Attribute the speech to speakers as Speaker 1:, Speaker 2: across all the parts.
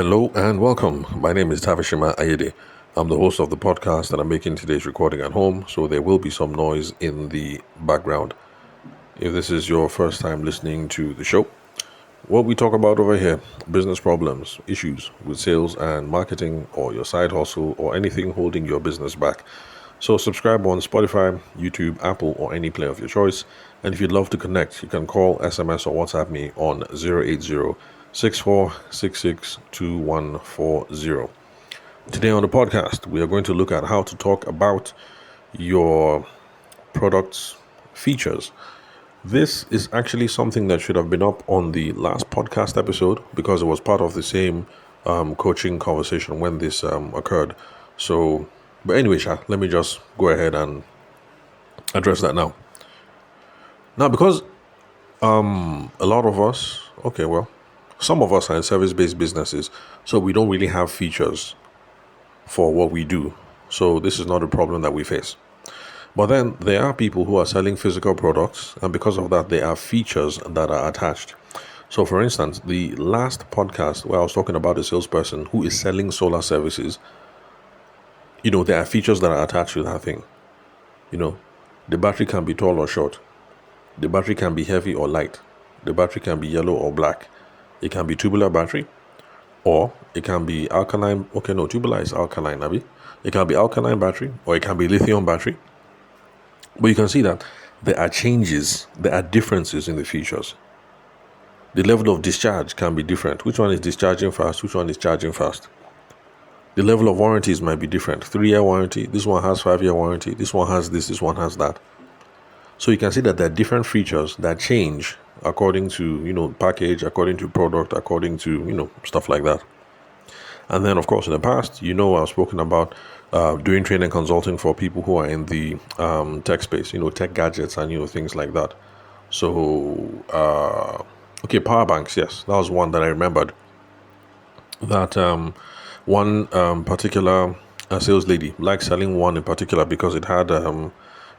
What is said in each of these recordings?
Speaker 1: Hello and welcome. My name is Tavishima Ayede. I'm the host of the podcast and I'm making today's recording at home, so there will be some noise in the background. If this is your first time listening to the show, what we talk about over here, business problems, issues with sales and marketing, or your side hustle, or anything holding your business back. So subscribe on Spotify, YouTube, Apple, or any player of your choice. And if you'd love to connect, you can call, SMS, or WhatsApp me on 080-6466-2140. Today on the podcast, we are going to look at how to talk about your product's features. This is actually something that should have been up on the last podcast episode because it was part of the same coaching conversation when this occurred. But anyway, let me just go ahead and address that now. Now, because a lot of us, some of us are in service-based businesses, so we don't really have features for what we do. So this is not a problem that we face. But then there are people who are selling physical products, and because of that, there are features that are attached. So, for instance, the last podcast where I was talking about a salesperson who is selling solar services, there are features that are attached to that thing. The battery can be tall or short. The battery can be heavy or light. The battery can be yellow or black. It can be tubular battery, or it can be alkaline. Okay, no, tubular is alkaline, Abby. It can be alkaline battery, or it can be lithium battery. But you can see that there are changes, there are differences in the features. The level of discharge can be different. Which one is discharging fast? Which one is charging fast? The level of warranties might be different. 3-year warranty, this one has 5-year warranty, this one has this one has that. So you can see that there are different features that change according to, package, according to product, according to, stuff like that. And then, of course, in the past, I've spoken about doing training consulting for people who are in the tech space, tech gadgets and, things like that. So, power banks, yes, that was one that I remembered. That one particular sales lady liked selling one in particular because it had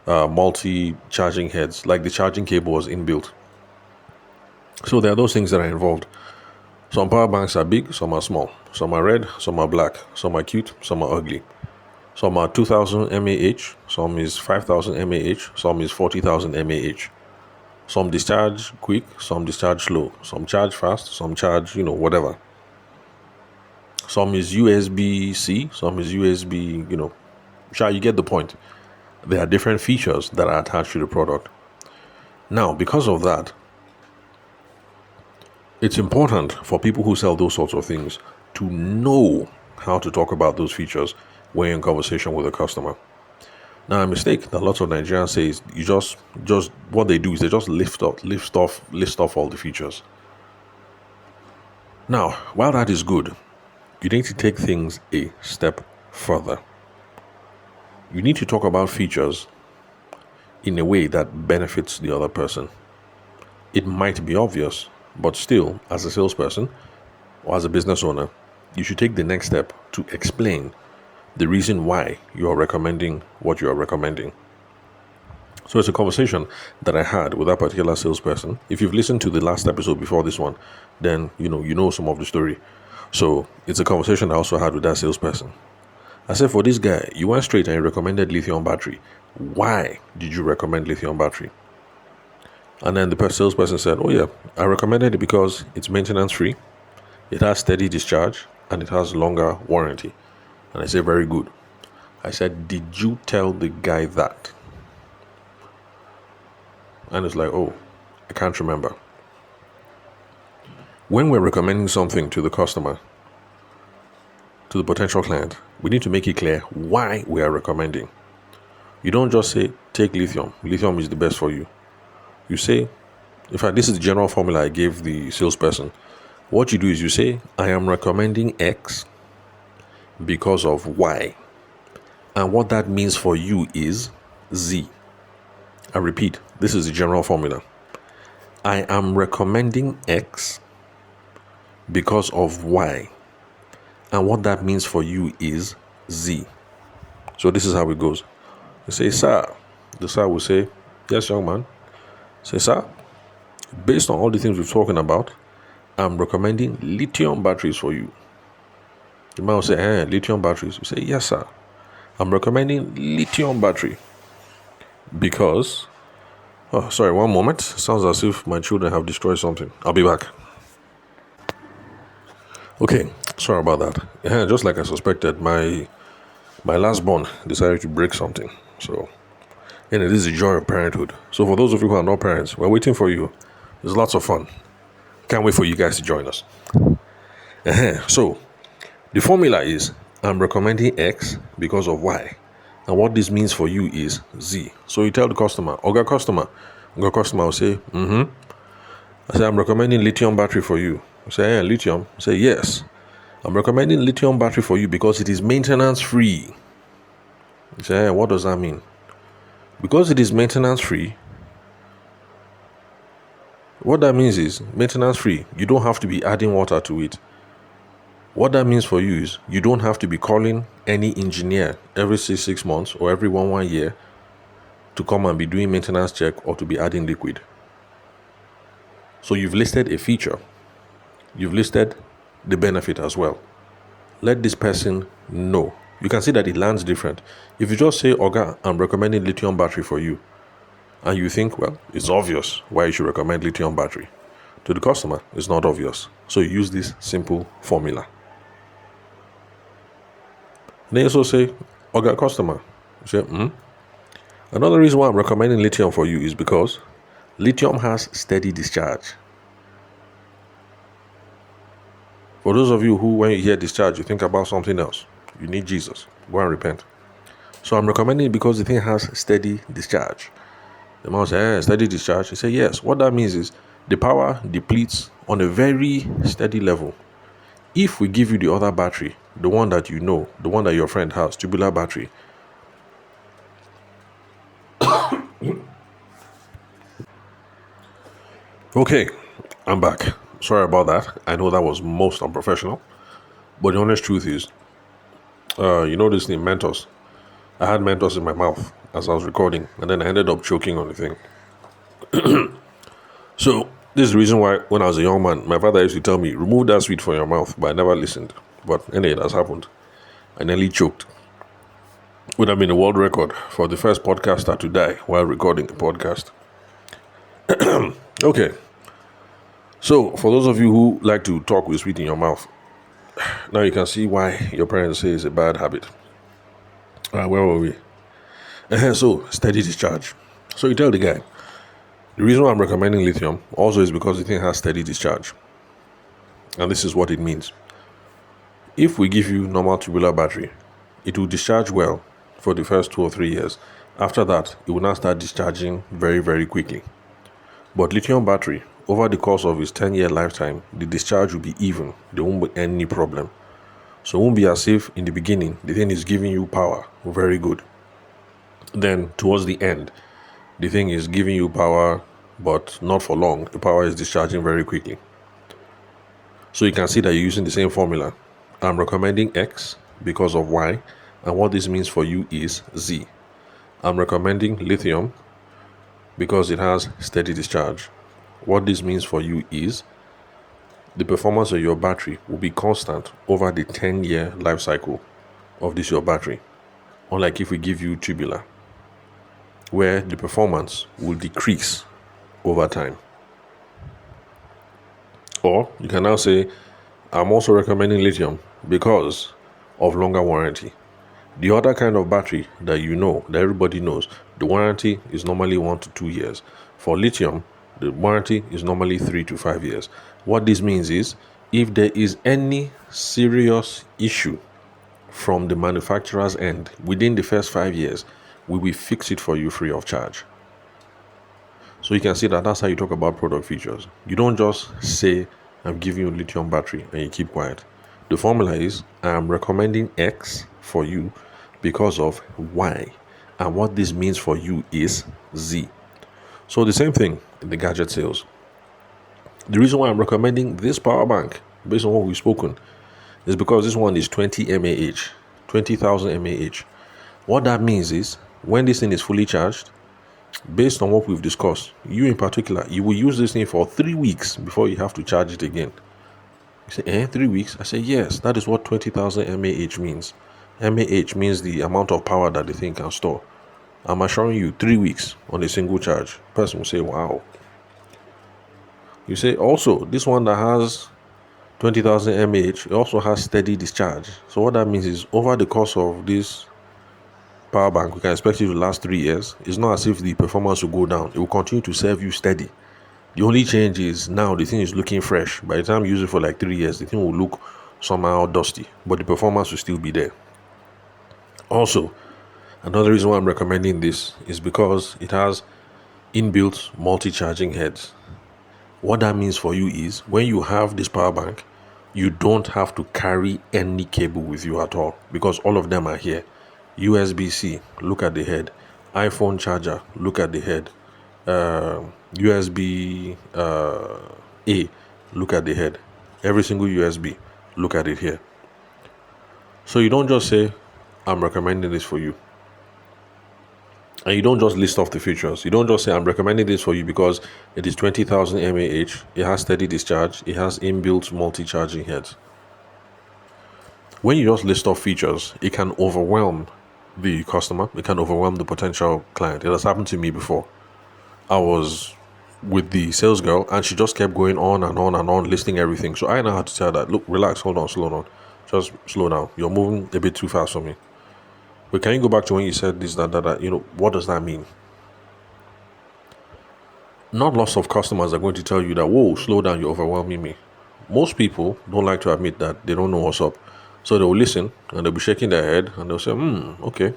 Speaker 1: multi-charging heads, like the charging cable was inbuilt. So there are those things that are involved. Some power banks are big, some are small. Some are red, some are black. Some are cute, some are ugly. Some are 2,000 mAh, some is 5,000 mAh, some is 40,000 mAh. Some discharge quick, some discharge slow. Some charge fast, some charge, whatever. Some is USB-C, some is USB, you get the point. There are different features that are attached to the product. Now, because of that, it's important for people who sell those sorts of things to know how to talk about those features when you're in conversation with a customer. Now, a mistake that lots of Nigerians say is you just what they do is they just list off all the features. Now, while that is good, you need to take things a step further. You need to talk about features in a way that benefits the other person. It might be obvious, but still, as a salesperson or as a business owner, you should take the next step to explain the reason why you are recommending what you are recommending. So it's a conversation that I had with that particular salesperson. If you've listened to the last episode before this one, then you know some of the story. So it's a conversation I also had with that salesperson. I said, for this guy, you went straight and you recommended lithium battery. Why did you recommend lithium battery? And then the salesperson said, I recommended it because it's maintenance free, it has steady discharge, and it has longer warranty. And I said, very good. I said, did you tell the guy that? And it's like, I can't remember. When we're recommending something to the customer, to the potential client, we need to make it clear why we are recommending. You don't just say, take lithium. Lithium is the best for you. You say, in fact, this is the general formula I gave the salesperson. What you do is you say, I am recommending X because of Y. And what that means for you is Z. I repeat, this is the general formula. I am recommending X because of Y. And what that means for you is Z. So this is how it goes. You say, sir. The sir will say, yes, young man. Say, sir, based on all the things we're talking about, I'm recommending lithium batteries for you. The man will say, lithium batteries. You say, yes, sir. I'm recommending lithium battery because... Oh, sorry, one moment. Sounds as if my children have destroyed something. I'll be back. Okay, sorry about that. Just like I suspected, my last born decided to break something. So, this is the joy of parenthood. So for those of you who are not parents, we're waiting for you. There's lots of fun. Can't wait for you guys to join us. So, the formula is, I'm recommending X because of Y. And what this means for you is Z. So you tell the customer, Oga customer will say, I say, I'm recommending lithium battery for you. You say, lithium? I say, yes. I'm recommending lithium battery for you because it is maintenance free. You say, what does that mean? Because it is maintenance free, what that means is maintenance free. You don't have to be adding water to it. What that means for you is you don't have to be calling any engineer every 6 months or every 1 year to come and be doing maintenance check or to be adding liquid. So you've listed a feature. You've listed the benefit as well. Let this person know. You can see that it lands different. If you just say, Oga, I'm recommending lithium battery for you, and you think, well, it's obvious why you should recommend lithium battery. To the customer, it's not obvious. So you use this simple formula. And then you also say, Oga customer. You say, Another reason why I'm recommending lithium for you is because lithium has steady discharge. For those of you who, when you hear discharge, you think about something else. You need Jesus. Go and repent. So I'm recommending it because the thing has steady discharge. The man says, steady discharge. He said, yes. What that means is the power depletes on a very steady level. If we give you the other battery, the one that you know, the one that your friend has, tubular battery. Okay, I'm back. Sorry about that. I know that was most unprofessional. But the honest truth is, this thing, Mentos. I had Mentos in my mouth as I was recording, and then I ended up choking on the thing. So, this is the reason why when I was a young man, my father used to tell me, remove that sweet from your mouth, but I never listened. But anyway, that's happened. I nearly choked. Would have been a world record for the first podcaster to die while recording a podcast. Okay. So, for those of you who like to talk with sweet in your mouth, now you can see why your parents say it's a bad habit. Where were we? So, steady discharge. So you tell the guy, the reason why I'm recommending lithium also is because the thing has steady discharge. And this is what it means. If we give you normal tubular battery, it will discharge well for the first 2 or 3 years. After that, it will now start discharging very, very quickly. But lithium battery, over the course of its 10-year lifetime, the discharge will be even. There won't be any problem. So it won't be as if in the beginning, the thing is giving you power. Very good. Then towards the end, the thing is giving you power, but not for long. The power is discharging very quickly. So you can see that you're using the same formula. I'm recommending X because of Y, and what this means for you is Z. I'm recommending lithium because it has steady discharge. What this means for you is the performance of your battery will be constant over the 10-year life cycle of this your battery. Unlike if we give you tubular, where the performance will decrease over time. Or you can now say, I'm also recommending lithium because of longer warranty. The other kind of battery that that everybody knows, the warranty is normally 1 to 2 years. For lithium, the warranty is normally 3 to 5 years. What this means is, if there is any serious issue from the manufacturer's end within the first 5 years, we will fix it for you free of charge. So you can see that that's how you talk about product features. You don't just say, I'm giving you a lithium battery and you keep quiet. The formula is, I'm recommending X for you because of Y. And what this means for you is Z. So the same thing in the gadget sales. The reason why I'm recommending this power bank, based on what we've spoken, is because this one is 20 mAh, 20,000 mAh. What that means is, when this thing is fully charged, based on what we've discussed, you in particular, you will use this thing for 3 weeks before you have to charge it again. You say, 3 weeks? I say, yes, that is what 20,000 mAh means. mAh means the amount of power that the thing can store. I'm assuring you, 3 weeks on a single charge. Person will say, wow. You say, also, this one that has 20,000 mAh, it also has steady discharge. So what that means is, over the course of this power bank, we can expect it to last 3 years. It's not as if the performance will go down. It will continue to serve you steady. The only change is now the thing is looking fresh. By the time you use it for like 3 years, the thing will look somehow dusty, but the performance will still be there. Also, another reason why I'm recommending this is because it has inbuilt multi-charging heads. What that means for you is, when you have this power bank, you don't have to carry any cable with you at all, because all of them are here. USB-C, look at the head. iPhone charger, look at the head. USB-A, look at the head. Every single USB, look at it here. So you don't just say, I'm recommending this for you. And you don't just list off the features. You don't just say, I'm recommending this for you because it is 20,000 mAh, it has steady discharge, it has inbuilt multi-charging heads. When you just list off features, it can overwhelm the customer, it can overwhelm the potential client. It has happened to me before. I was with the sales girl and she just kept going on and on and on, listing everything. So I know how to tell that, look, relax, hold on, slow down. Just slow down. You're moving a bit too fast for me. But can you go back to when you said this, that, what does that mean? Not lots of customers are going to tell you that, whoa, slow down, you're overwhelming me. Most people don't like to admit that they don't know what's up. So they'll listen and they'll be shaking their head and they'll say, okay.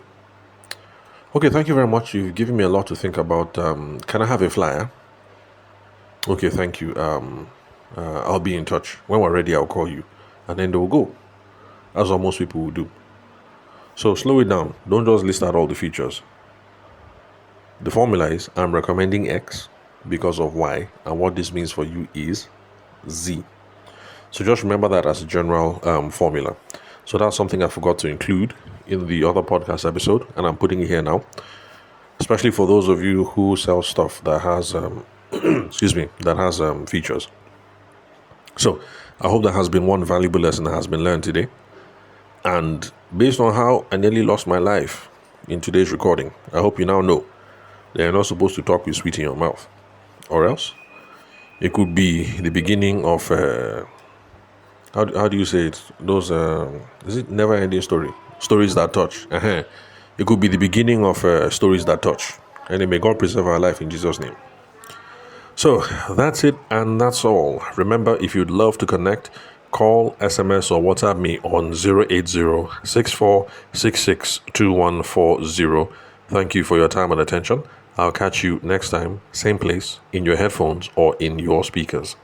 Speaker 1: Okay, thank you very much. You've given me a lot to think about. Can I have a flyer? Okay, thank you. I'll be in touch. When we're ready, I'll call you. And then they'll go. That's what most people will do. So slow it down. Don't just list out all the features. The formula is, I'm recommending X because of Y, and what this means for you is Z. So just remember that as a general formula. So that's something I forgot to include in the other podcast episode, and I'm putting it here now, especially for those of you who sell stuff that has features. So I hope that has been one valuable lesson that has been learned today. And based on how I nearly lost my life in today's recording, I hope you now know that you're not supposed to talk with sweet in your mouth. Or else, it could be the beginning of, how do you say it? Those, is it never-ending story? Stories that touch. It could be the beginning of stories that touch. And may God preserve our life in Jesus' name. So, that's it and that's all. Remember, if you'd love to connect, call, SMS, or WhatsApp me on 080-6466-2140. Thank you for your time and attention. I'll catch you next time, same place, in your headphones or in your speakers.